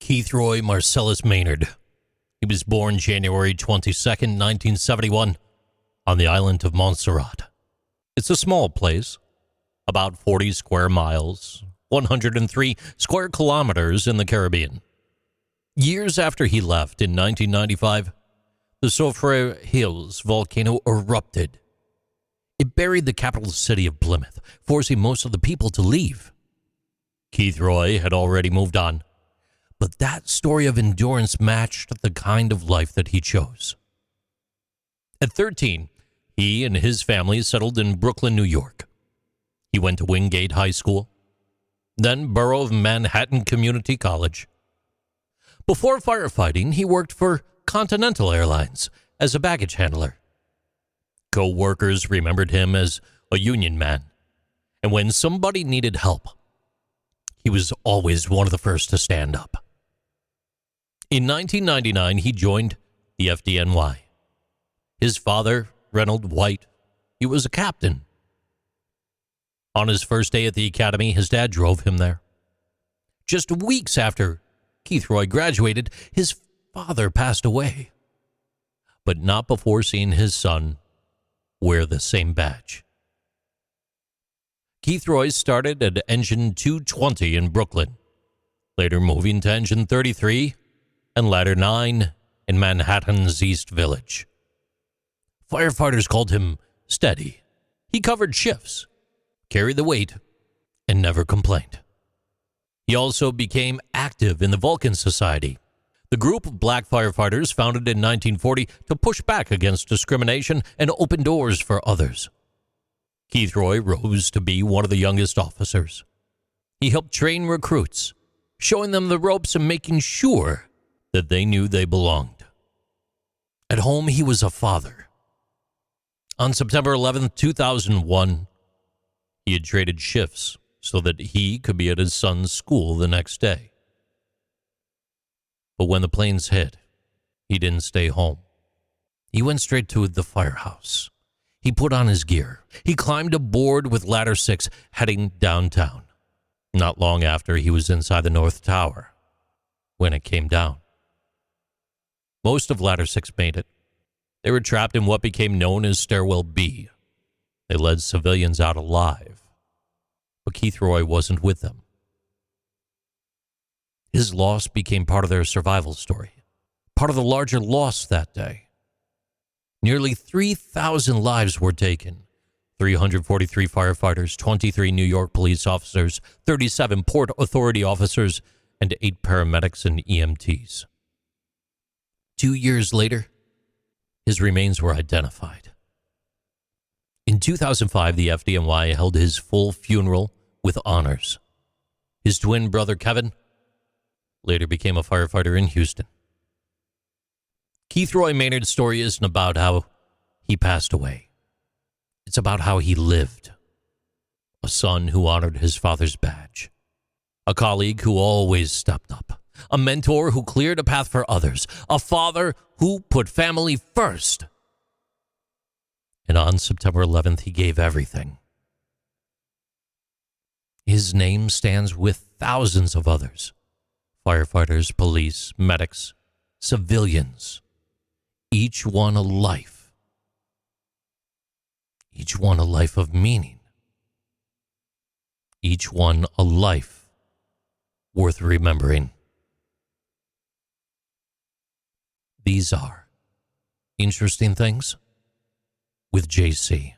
Keithroy Marcellus Maynard. He was born January 22nd, 1971, on the island of Montserrat. It's a small place, about 40 square miles, 103 square kilometers in the Caribbean. Years after he left in 1995, the Soufriere Hills volcano erupted. It buried the capital city of Plymouth, forcing most of the people to leave. Keithroy had already moved on, but that story of endurance matched the kind of life that he chose. At 13, he and his family settled in Brooklyn, New York. He went to Wingate High School, then Borough of Manhattan Community College. Before firefighting, he worked for Continental Airlines as a baggage handler. Co-workers remembered him as a union man, and when somebody needed help, he was always one of the first to stand up. In 1999, he joined the FDNY. His father, Reynold White, he was a captain. On his first day at the academy, his dad drove him there. Just weeks after Keithroy graduated, his father passed away, but not before seeing his son wear the same badge. Keithroy started at Engine 220 in Brooklyn, later moving to Engine 33 and Ladder 9 in Manhattan's East Village. Firefighters called him steady. He covered shifts, carried the weight, and never complained. He also became active in the Vulcan Society, the group of black firefighters founded in 1940 to push back against discrimination and open doors for others. Keithroy rose to be one of the youngest officers. He helped train recruits, showing them the ropes and making sure that they knew they belonged. At home, he was a father. On September 11, 2001, he had traded shifts so that he could be at his son's school the next day. But when the planes hit, he didn't stay home. He went straight to the firehouse. He put on his gear. He climbed aboard with Ladder 6, heading downtown. Not long after, he was inside the North Tower when it came down. Most of Ladder 6 made it. They were trapped in what became known as Stairwell B. They led civilians out alive, but Keithroy wasn't with them. His loss became part of their survival story, part of the larger loss that day. Nearly 3,000 lives were taken. 343 firefighters, 23 New York police officers, 37 Port Authority officers, and 8 paramedics and EMTs. 2 years later, his remains were identified. In 2005, the FDNY held his full funeral with honors. His twin brother, Kevin, later became a firefighter in Houston. Keithroy Maynard's story isn't about how he passed away. It's about how he lived. A son who honored his father's badge. A colleague who always stepped up. A mentor who cleared a path for others. A father who put family first. And on September 11th, he gave everything. His name stands with thousands of others. Firefighters, police, medics, civilians. Each one a life. Each one a life of meaning. Each one a life worth remembering. These are Interesting Things with JC.